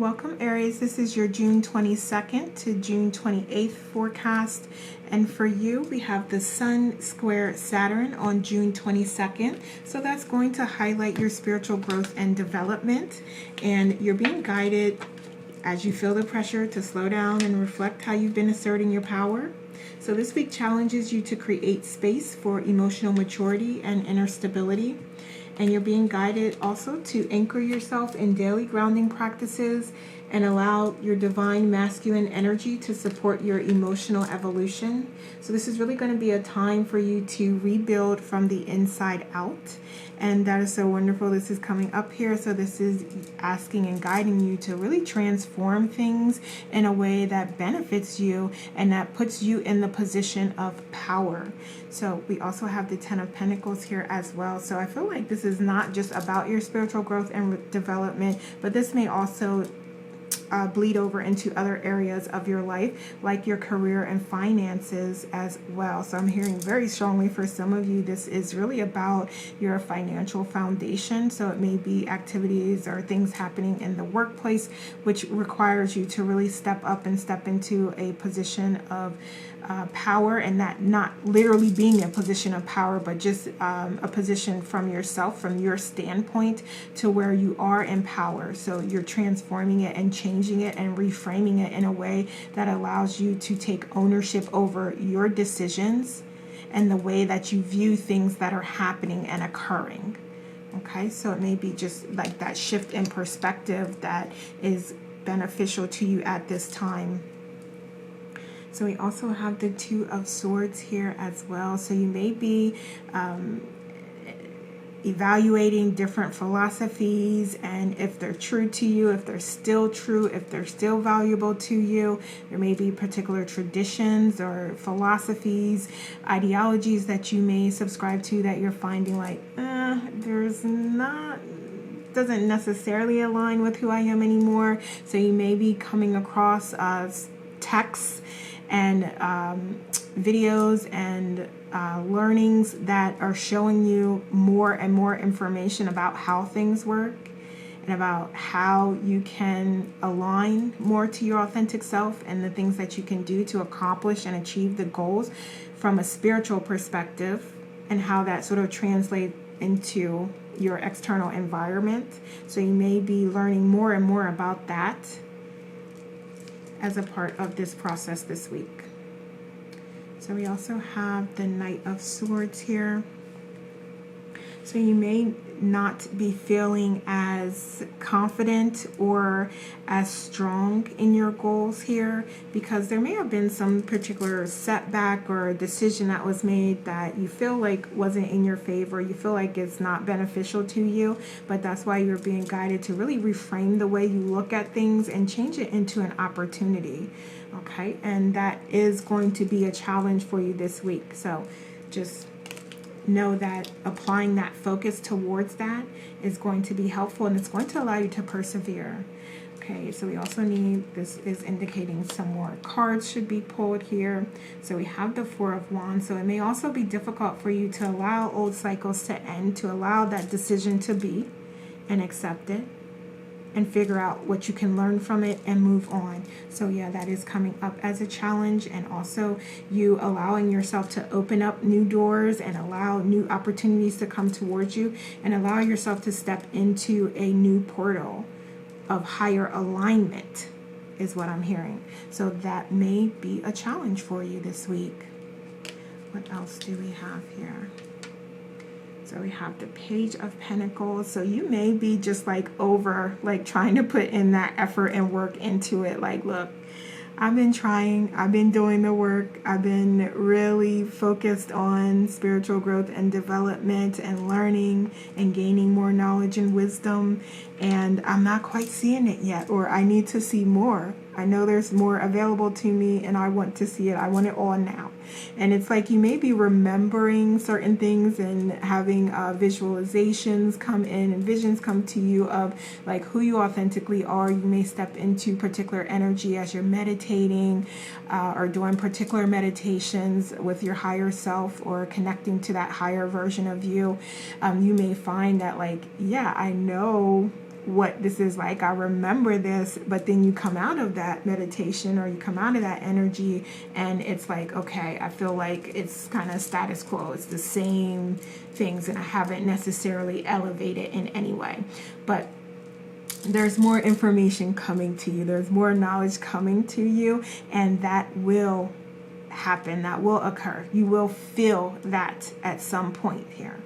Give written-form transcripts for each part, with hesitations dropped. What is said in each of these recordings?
Welcome, Aries. This is your June 22nd to June 28th forecast. And for you, we have the Sun square Saturn on June 22nd. So that's going to highlight your spiritual growth and development. And you're being guided as you feel the pressure to slow down and reflect how you've been asserting your power. So this week challenges you to create space for emotional maturity and inner stability. And you're being guided also to anchor yourself in daily grounding practices and allow your divine masculine energy to support your emotional evolution. So this is really going to be a time for you to rebuild from the inside out. And that is so wonderful. This is coming up here. So this is asking and guiding you to really transform things in a way that benefits you and that puts you in the position of power. So we also have the Ten of Pentacles here as well. So I feel like this is not just about your spiritual growth and development, but this may also bleed over into other areas of your life, like your career and finances as well. So I'm hearing very strongly for some of you, this is really about your financial foundation. So it may be activities or things happening in the workplace, which requires you to really step up and step into a position of power, and that not literally being a position of power, but just a position from yourself, from your standpoint, to where you are in power. So you're transforming it and changing it and reframing it in a way that allows you to take ownership over your decisions and the way that you view things that are happening and occurring. Okay, so it may be just like that shift in perspective that is beneficial to you at this time. So we also have the Two of Swords here as well. So you may be evaluating different philosophies and if they're true to you, if they're still true, if they're still valuable to you. There may be particular traditions or philosophies, ideologies that you may subscribe to that you're finding like, doesn't necessarily align with who I am anymore. So you may be coming across texts and videos and learnings that are showing you more and more information about how things work and about how you can align more to your authentic self and the things that you can do to accomplish and achieve the goals from a spiritual perspective, and how that sort of translates into your external environment. So you may be learning more and more about that as a part of this process this week. So we also have the Knight of Swords here. So you may not be feeling as confident or as strong in your goals here, because there may have been some particular setback or decision that was made that you feel like wasn't in your favor. You feel like it's not beneficial to you, but that's why you're being guided to really reframe the way you look at things and change it into an opportunity. Okay, and that is going to be a challenge for you this week. So just know that applying that focus towards that is going to be helpful, and it's going to allow you to persevere. Okay, so we also need, this is indicating some more cards should be pulled here. So we have the Four of Wands. So it may also be difficult for you to allow old cycles to end, to allow that decision to be and accept it and figure out what you can learn from it and move on. So yeah, that is coming up as a challenge, and also you allowing yourself to open up new doors and allow new opportunities to come towards you, and allow yourself to step into a new portal of higher alignment is what I'm hearing. So that may be a challenge for you this week. What else do we have here? So we have the Page of Pentacles. So you may be just like trying to put in that effort and work into it. Like, look, I've been trying, I've been doing the work, I've been really focused on spiritual growth and development and learning and gaining more knowledge and wisdom, and I'm not quite seeing it yet, or I need to see more. I know there's more available to me and I want to see it. I want it all now. And it's like you may be remembering certain things and having visualizations come in and visions come to you of like who you authentically are. You may step into particular energy as you're meditating or doing particular meditations with your higher self or connecting to that higher version of you. You may find that like, yeah, I know what this is like. I remember this, but then you come out of that meditation or you come out of that energy and it's like, okay, I feel like it's kind of status quo. It's the same things and I haven't necessarily elevated in any way. But there's more information coming to you. There's more knowledge coming to you, and that will happen. That will occur. You will feel that at some point here.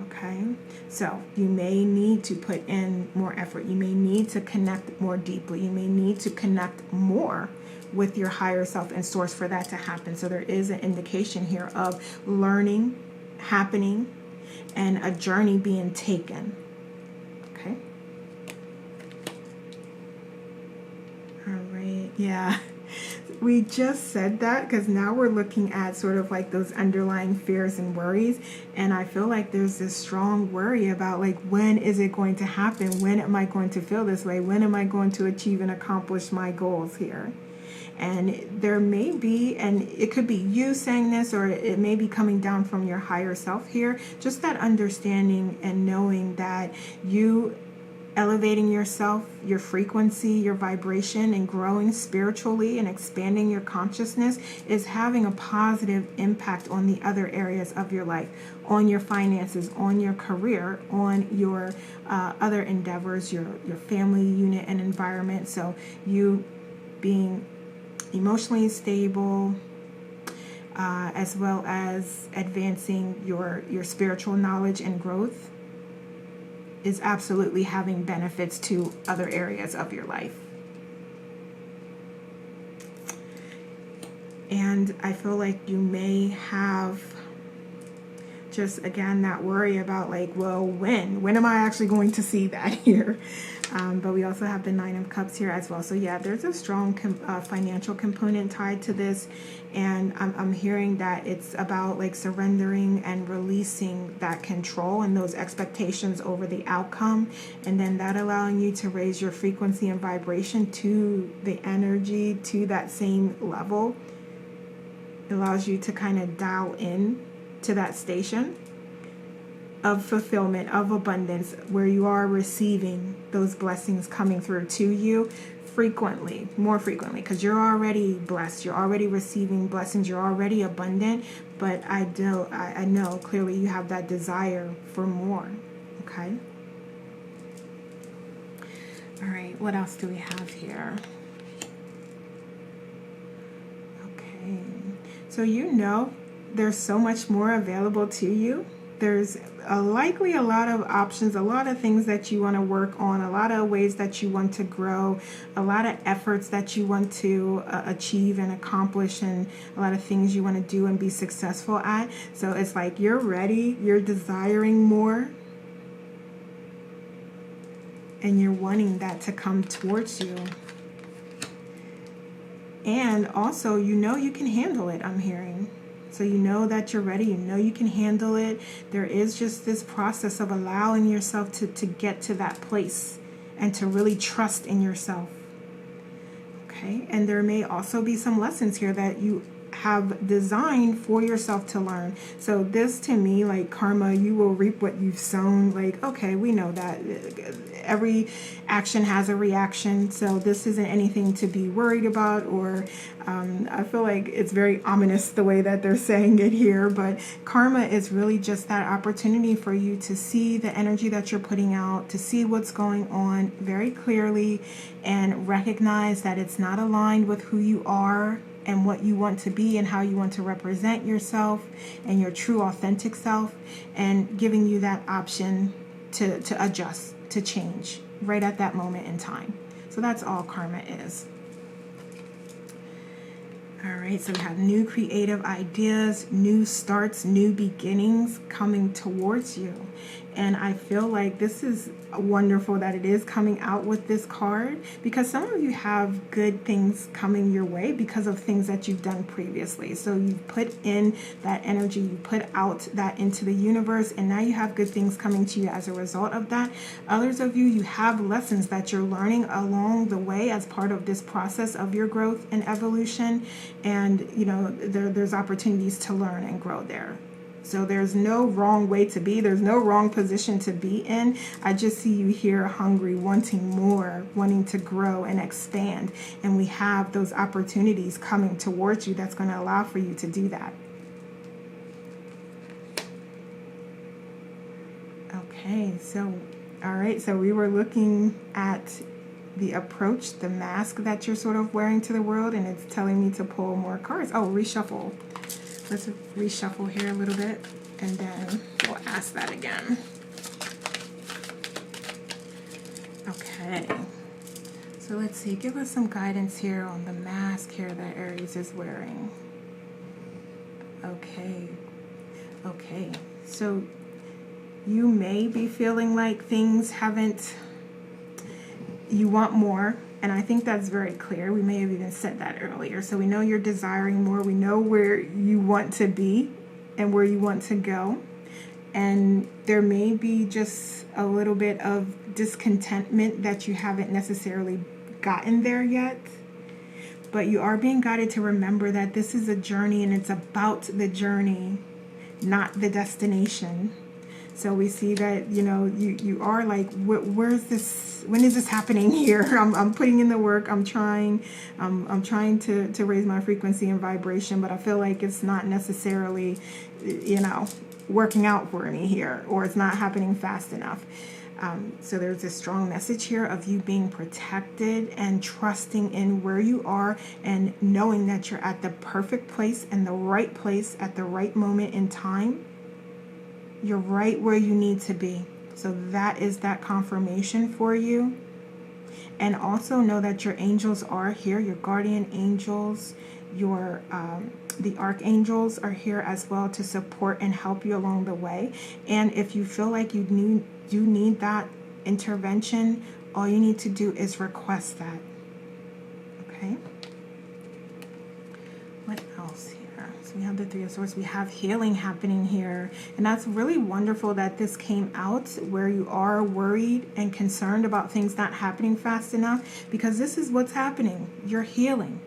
Okay, so you may need to put in more effort. You may need to connect more deeply. You may need to connect more with your higher self and source for that to happen. So there is an indication here of learning happening and a journey being taken. Okay. All right. Yeah. We just said that because now we're looking at sort of like those underlying fears and worries. And I feel like there's this strong worry about like, when is it going to happen? When am I going to feel this way? When am I going to achieve and accomplish my goals here? And there may be, and it could be you saying this, or it may be coming down from your higher self here, just that understanding and knowing that you elevating yourself, your frequency, your vibration, and growing spiritually and expanding your consciousness is having a positive impact on the other areas of your life, on your finances, on your career, on your other endeavors, your family unit and environment. So you being emotionally stable, as well as advancing your spiritual knowledge and growth, is absolutely having benefits to other areas of your life. And I feel like you may have just, again, that worry about like, well, when am I actually going to see that here? But we also have the Nine of Cups here as well. So yeah, there's a strong financial component tied to this. And I'm hearing that it's about like surrendering and releasing that control and those expectations over the outcome. And then that allowing you to raise your frequency and vibration to the energy, to that same level. It allows you to kind of dial in to that station of fulfillment, of abundance, where you are receiving those blessings coming through to you frequently, more frequently, because you're already blessed, you're already receiving blessings, you're already abundant. But I know clearly you have that desire for more. Okay. All right, what else do we have here? Okay, so you know there's so much more available to you. There's likely a lot of options, a lot of things that you want to work on, a lot of ways that you want to grow, a lot of efforts that you want to achieve and accomplish, and a lot of things you want to do and be successful at. So it's like you're ready, you're desiring more, and you're wanting that to come towards you. And also, you know you can handle it, I'm hearing. So you know that you're ready, you know you can handle it. There is just this process of allowing yourself to get to that place and to really trust in yourself. Okay, and there may also be some lessons here that you have designed for yourself to learn. So this, to me, like karma, you will reap what you've sown. Like, okay, we know that every action has a reaction. So this isn't anything to be worried about, or I feel like it's very ominous the way that they're saying it here. But karma is really just that opportunity for you to see the energy that you're putting out, to see what's going on very clearly, and recognize that it's not aligned with who you are and what you want to be and how you want to represent yourself and your true authentic self, and giving you that option to adjust, to change right at that moment in time. So that's all karma is. All right, so we have new creative ideas, new starts, new beginnings coming towards you. And I feel like this is wonderful that it is coming out with this card, because some of you have good things coming your way because of things that you've done previously. So you put in that energy, you put out that into the universe, and now you have good things coming to you as a result of that. Others of you, you have lessons that you're learning along the way as part of this process of your growth and evolution. And, you know, there's opportunities to learn and grow there So there's no wrong way to be. There's no wrong position to be in. I just see you here hungry, wanting more, wanting to grow and expand. And we have those opportunities coming towards you that's going to allow for you to do that. Okay, so, all right, so we were looking at the approach, the mask that you're sort of wearing to the world, and it's telling me to pull more cards. Oh, reshuffle. Let's reshuffle here a little bit, and then we'll ask that again. Okay. So let's see. Give us some guidance here on the mask here that Aries is wearing. Okay. Okay. So you may be feeling like things haven't... You want more. And I think that's very clear. We may have even said that earlier. So we know you're desiring more. We know where you want to be and where you want to go. And there may be just a little bit of discontentment that you haven't necessarily gotten there yet. But you are being guided to remember that this is a journey, and it's about the journey, not the destination. So we see that, you know, you are like, where's this, when is this happening here? I'm putting in the work, I'm trying to raise my frequency and vibration, but I feel like it's not necessarily, you know, working out for me here, or it's not happening fast enough. So there's a strong message here of you being protected and trusting in where you are, and knowing that you're at the perfect place and the right place at the right moment in time. You're right where you need to be. So that is that confirmation for you. And also know that your angels are here. Your guardian angels, your the archangels are here as well to support and help you along the way. And if you feel like you need that intervention, all you need to do is request that. Okay? What else here? So we have the Three of Swords. We have healing happening here. And that's really wonderful that this came out where you are worried and concerned about things not happening fast enough, because this is what's happening. You're healing.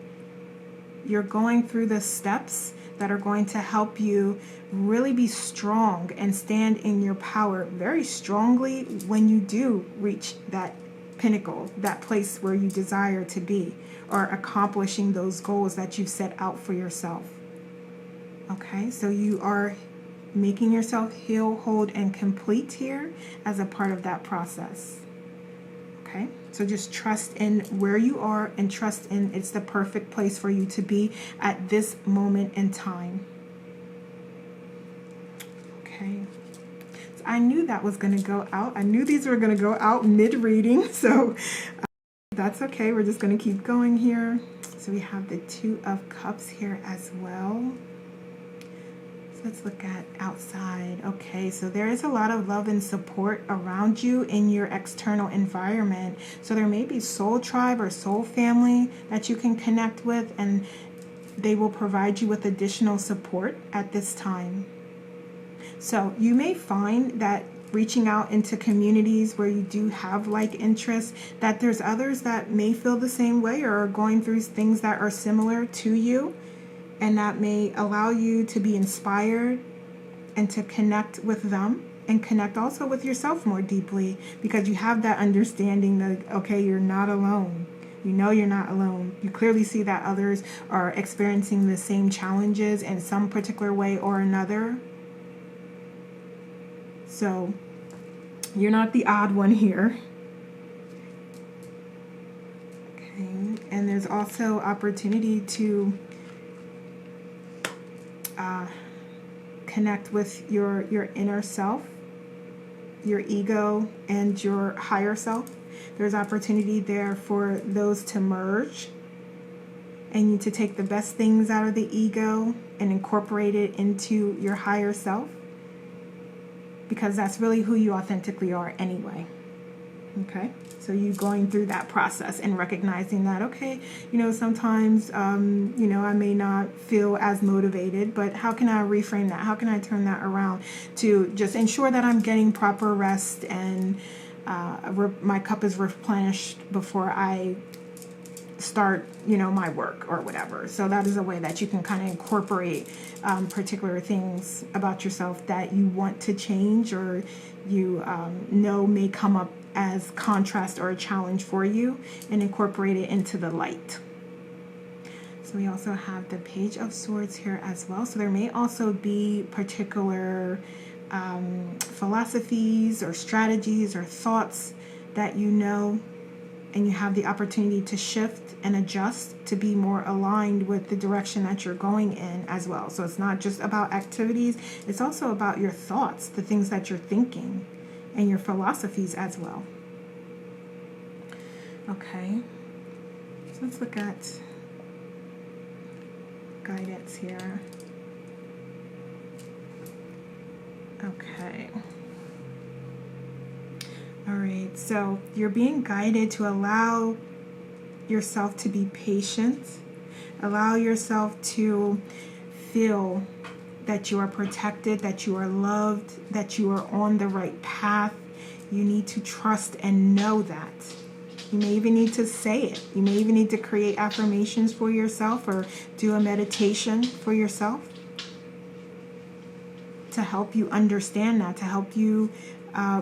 You're going through the steps that are going to help you really be strong and stand in your power very strongly when you do reach that pinnacle, that place where you desire to be, or accomplishing those goals that you've set out for yourself. Okay, so you are making yourself heal, whole, and complete here as a part of that process. Okay, so just trust in where you are, and trust in it's the perfect place for you to be at this moment in time. Okay, so I knew that was going to go out. I knew these were going to go out mid-reading, so that's okay. We're just going to keep going here. So we have the Two of Cups here as well. Let's look at outside. Okay, so there is a lot of love and support around you in your external environment. So there may be soul tribe or soul family that you can connect with, and they will provide you with additional support at this time. So you may find that reaching out into communities where you do have like interests, that there's others that may feel the same way or are going through things that are similar to you. And that may allow you to be inspired and to connect with them, and connect also with yourself more deeply, because you have that understanding that, okay, you're not alone. You know you're not alone. You clearly see that others are experiencing the same challenges in some particular way or another. So you're not the odd one here. Okay, and there's also opportunity to connect with your inner self, your ego, and your higher self. There's opportunity there for those to merge, and you to take the best things out of the ego and incorporate it into your higher self, because that's really who you authentically are anyway. Okay, so you going through that process and recognizing that, okay, you know, sometimes, you know, I may not feel as motivated, but how can I reframe that? How can I turn that around to just ensure that I'm getting proper rest and my cup is replenished before I start, my work or whatever. So that is a way that you can kind of incorporate particular things about yourself that you want to change, or you know may come up as contrast or a challenge for you, and incorporate it into the light. So we also have the Page of Swords here as well. So there may also be particular philosophies or strategies or thoughts that and you have the opportunity to shift and adjust to be more aligned with the direction that you're going in as well. So it's not just about activities, it's also about your thoughts, the things that you're thinking, and your philosophies as well. Okay, so let's look at guidance here. Okay. All right, so you're being guided to allow yourself to be patient, allow yourself to feel that you are protected, that you are loved, that you are on the right path. You need to trust and know that. You may even need to say it. You may even need to create affirmations for yourself or do a meditation for yourself to help you understand that, to help you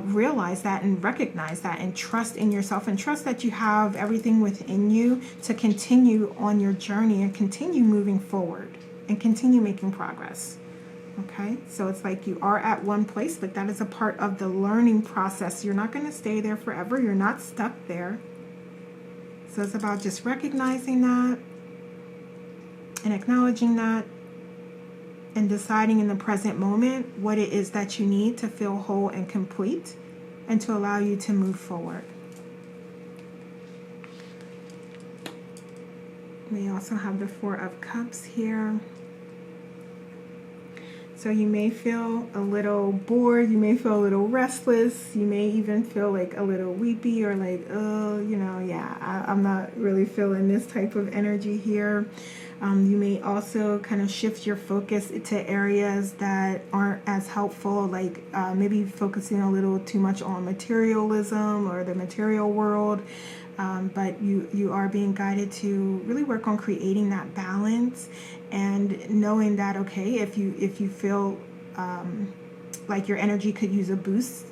realize that and recognize that, and trust in yourself, and trust that you have everything within you to continue on your journey and continue moving forward and continue making progress. Okay, so it's like you are at one place, but that is a part of the learning process. You're not going to stay there forever. You're not stuck there. So it's about just recognizing that and acknowledging that, and deciding in the present moment what it is that you need to feel whole and complete, and to allow you to move forward. We also have the Four of Cups here. So you may feel a little bored, you may feel a little restless, you may even feel like a little weepy, or like, oh, I'm not really feeling this type of energy here. You may also kind of shift your focus to areas that aren't as helpful, like maybe focusing a little too much on materialism or the material world. But you are being guided to really work on creating that balance, and knowing that, okay, if you feel like your energy could use a boost,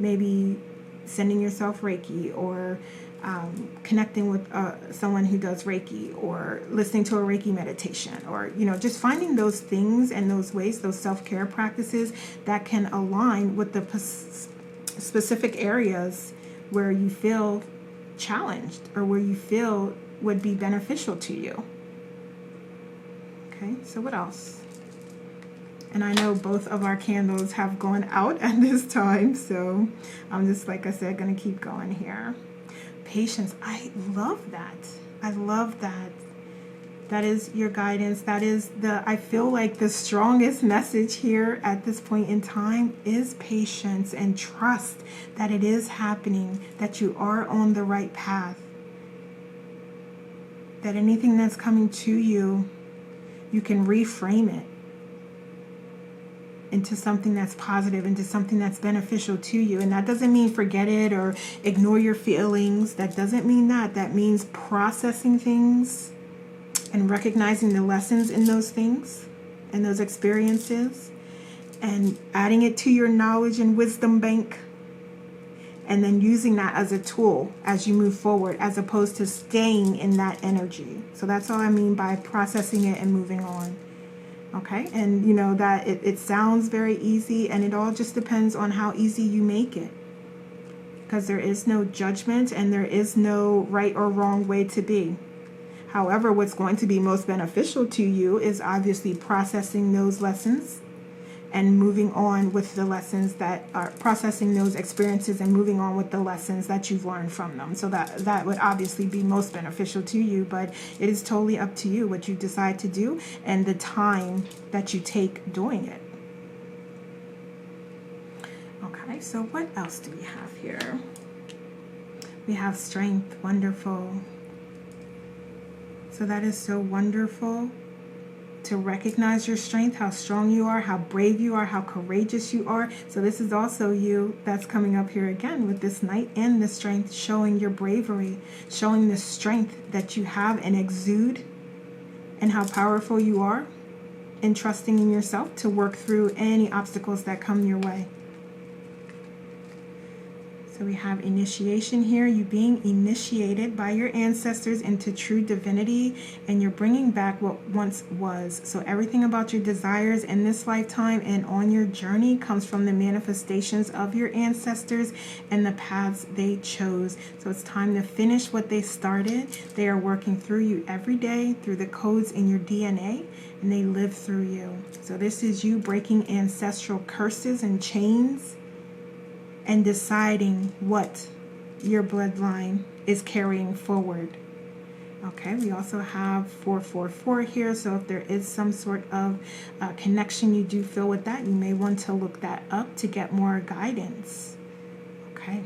maybe sending yourself Reiki, or connecting with someone who does Reiki, or listening to a Reiki meditation, or just finding those things and those ways, those self-care practices that can align with the specific areas where you feel challenged, or where you feel would be beneficial to you. Okay, so what else? And I know both of our candles have gone out at this time, so I'm just, like I said, going to keep going here. Patience. I love that. I love that. That is your guidance. That is I feel like the strongest message here at this point in time is patience and trust that it is happening, that you are on the right path, that anything that's coming to you, you can reframe it into something that's positive, into something that's beneficial to you. And that doesn't mean forget it or ignore your feelings. That doesn't mean that. That means processing things and recognizing the lessons in those things and those experiences, and adding it to your knowledge and wisdom bank, and then using that as a tool as you move forward, as opposed to staying in that energy. So that's all I mean by processing it and moving on. Okay, and that it sounds very easy, and it all just depends on how easy you make it, because there is no judgment and there is no right or wrong way to be. However, what's going to be most beneficial to you is obviously processing those lessons and moving on with the lessons that are, processing those experiences and moving on with the lessons that you've learned from them. So that would obviously be most beneficial to you, but it is totally up to you what you decide to do and the time that you take doing it. Okay, so what else do we have here? We have strength. Wonderful. So that is so wonderful. to recognize your strength, how strong you are, how brave you are, how courageous you are. So this is also you that's coming up here again with this Knight and the Strength, showing your bravery, showing the strength that you have and exude, and how powerful you are, and trusting in yourself to work through any obstacles that come your way. So we have initiation here, you being initiated by your ancestors into true divinity, and you're bringing back what once was. So everything about your desires in this lifetime and on your journey comes from the manifestations of your ancestors and the paths they chose. So it's time to finish what they started. They are working through you every day through the codes in your DNA, and they live through you. So this is you breaking ancestral curses and chains, and deciding what your bloodline is carrying forward. Okay, we also have 444 here, so if there is some sort of connection you do feel with that, you may want to look that up to get more guidance. Okay,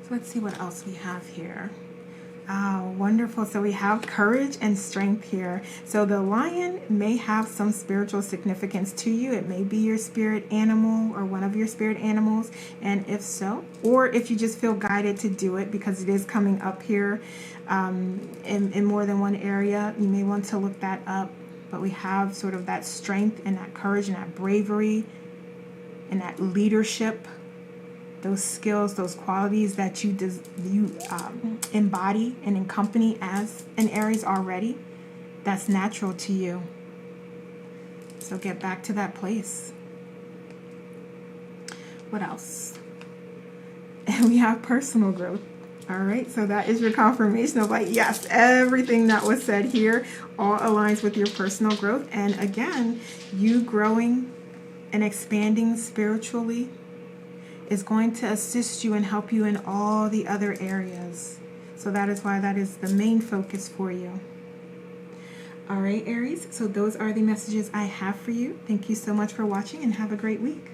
so let's see what else we have here. Oh, wonderful. So we have courage and strength here. So the lion may have some spiritual significance to you. It may be your spirit animal or one of your spirit animals. And if so, or if you just feel guided to do it because it is coming up here in more than one area, you may want to look that up. But we have sort of that strength and that courage and that bravery and that leadership, those skills, those qualities that you embody and accompany as an Aries already. That's natural to you. So get back to that place. What else? And we have personal growth. All right, so that is your confirmation of like, yes, everything that was said here all aligns with your personal growth. And again, you growing and expanding spiritually is going to assist you and help you in all the other areas. So that is why that is the main focus for you. All right, Aries, so those are the messages I have for you. Thank you so much for watching and have a great week.